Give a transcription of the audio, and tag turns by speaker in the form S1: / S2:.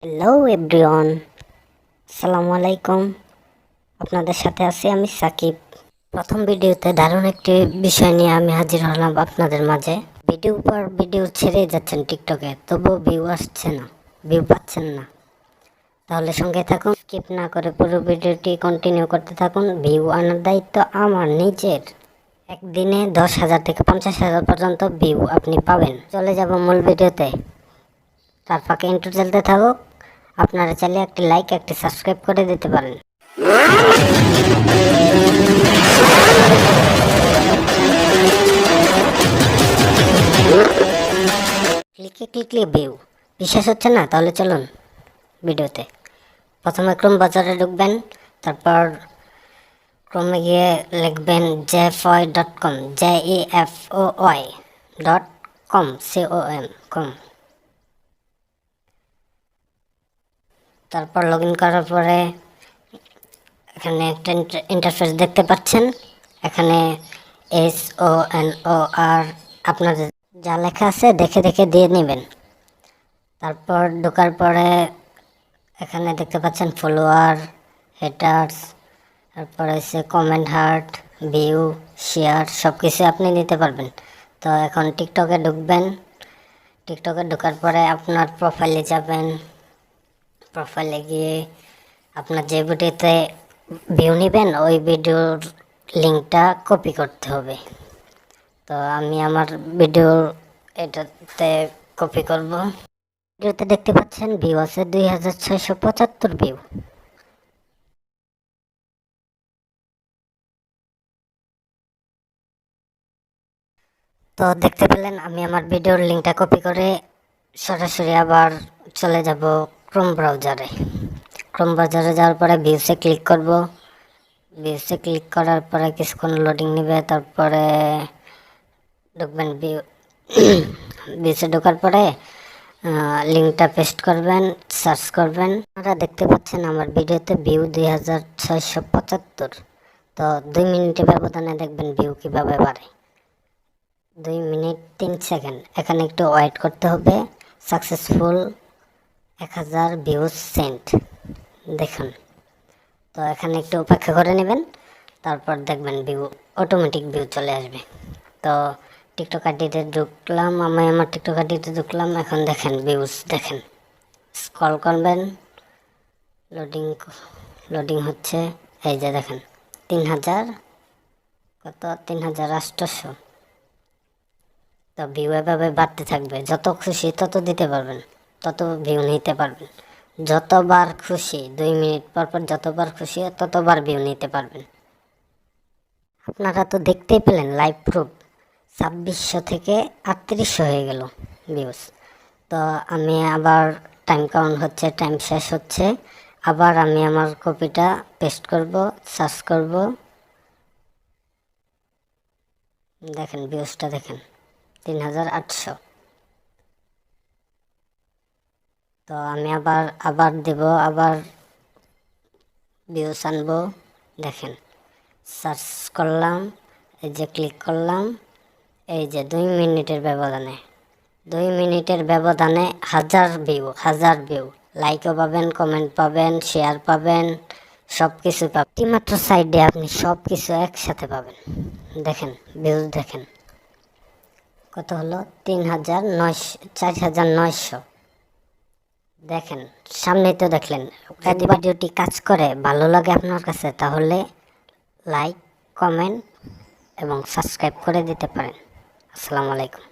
S1: Hello everyone, আসসালামু আলাইকুম। আপনাদের সাথে আছি আমি সাকিব। প্রথম ভিডিওতে দারুণ একটি বিষয় নিয়ে আমি হাজির হলাম আপনাদের মাঝে। ভিডিও পর ভিডিও ছেড়ে যাচ্ছেন টিকটকে, তবুও ভিউ আসছে না, ভিউ পাচ্ছেন না। তাহলে সঙ্গে থাকুন, স্কিপ না করে পুরো ভিডিওটি কন্টিনিউ করতে থাকুন। ভিউ আনার দায়িত্ব আমার নিজের। একদিনে 10,000 থেকে 50,000 পর্যন্ত ভিউ আপনি পাবেন। চলে যাব মূল ভিডিওতে। তার ফাঁকে ইন্ট্রো চলতে থাকুক। আপনারা চাইলে একটি লাইক, একটি সাবস্ক্রাইব করে দিতে পারেন। ক্লিকলি ভিউ বিশ্বাস হচ্ছে না? তাহলে চলুন ভিডিওতে। প্রথমে ক্রোম বাজারে ঢুকবেন, তারপর ক্রোমে গিয়ে লিখবেন jefoy.com, jefoy.com, com। তারপর লগ ইন করার পরে এখানে একটা ইন্টারফেস দেখতে পাচ্ছেন। এখানে SONOR আপনাদের যা লেখা আছে দেখে দেখে দিয়ে নেবেন। তারপর ঢোকার পরে এখানে দেখতে পাচ্ছেন ফলোয়ার, হেটার্স, তারপরে হচ্ছে কমেন্ট, হার্ট, ভিউ, শেয়ার সব কিছু আপনি দিতে পারবেন। তো এখন টিকটকে ঢুকবেন। টিকটকে ঢোকার পরে আপনার প্রোফাইলে যাবেন। প্রোফাইলে গিয়ে আপনার যে ভিডিওতে ভিউ নেবেন ওই ভিডিওর লিঙ্কটা কপি করতে হবে। তো আমি আমার ভিডিও এটাতে কপি করব। ভিডিওতে দেখতে পাচ্ছেন ভিউ আছে 2675 ভিউ। তো দেখতে পেলেন আমি আমার ভিডিওর লিঙ্কটা কপি করে সরাসরি আবার চলে যাব ক্রোম ব্রাউজারে। ক্রোম ব্রাউজারে যাওয়ার পরে ভিউসে ক্লিক করব। ভিউসে ক্লিক করার পরে কিছুক্ষণ লোডিং নেবে, তারপরে ঢুকবেন ভিউসে ঢোকার পরে লিঙ্কটা পেস্ট করবেন, সার্চ করবেন। আপনারা দেখতে পাচ্ছেন আমার ভিডিওতে ভিউ 2675। তো 2 মিনিটের ব্যবধানে দেখবেন ভিউ কীভাবে বাড়ে। 2 মিনিট 3 সেকেন্ড। এখানে একটু ওয়েট করতে হবে। সাকসেসফুল 1000 ভিউজ সেন্ট দেখুন। তো এখানে একটু অপেক্ষা করে নেবেন, তারপর দেখবেন ভিউ, অটোমেটিক ভিউ চলে আসবে। তো টিকটক আইডিতে ঢুকলাম, আমি আমার টিকটক আইডিতে ঢুকলাম। এখন দেখেন ভিউজ দেখেন, স্ক্রল করবেন, লোডিং হচ্ছে। এই যে দেখেন 3000 কত 3800। তো ভিউ এভাবে বাড়তে থাকবে। যত খুশি তত দিতে পারবেন, তত ভিউ নিতে পারবেন। যতবার খুশি 2 মিনিট পর পর যতবার খুশি ততবার ভিউ নিতে পারবেন। আপনারা তো দেখতেই পেলেন লাইভ প্রুফ 2600 থেকে 3800 হয়ে গেল ভিউজ। তো আমি আবার টাইম কাউন্ট হচ্ছে, টাইম শেষ হচ্ছে। আবার আমি আমার কপিটা পেস্ট করব, সার্চ করব। দেখেন ভিউজটা দেখেন 3800। তো আমি আবার দেব, আবার ভিউজ আনবো। দেখেন সার্চ করলাম, এই যে ক্লিক করলাম, এই যে 2 মিনিটের ব্যবধানে 1000 ভিউ। লাইকও পাবেন, কমেন্ট পাবেন, শেয়ার পাবেন, সব কিছু পাবেন। মাত্র সাইডে আপনি সব কিছু একসাথে পাবেন। দেখেন ভিউজ দেখেন কত হলো, 4900। দেখেন সামনেই তো দেখলেন। যদি ভিডিওটি কাজ করে, ভালো লাগে আপনার কাছে, তাহলে লাইক, কমেন্ট এবং সাবস্ক্রাইব করে দিতে পারেন। আসসালামু আলাইকুম।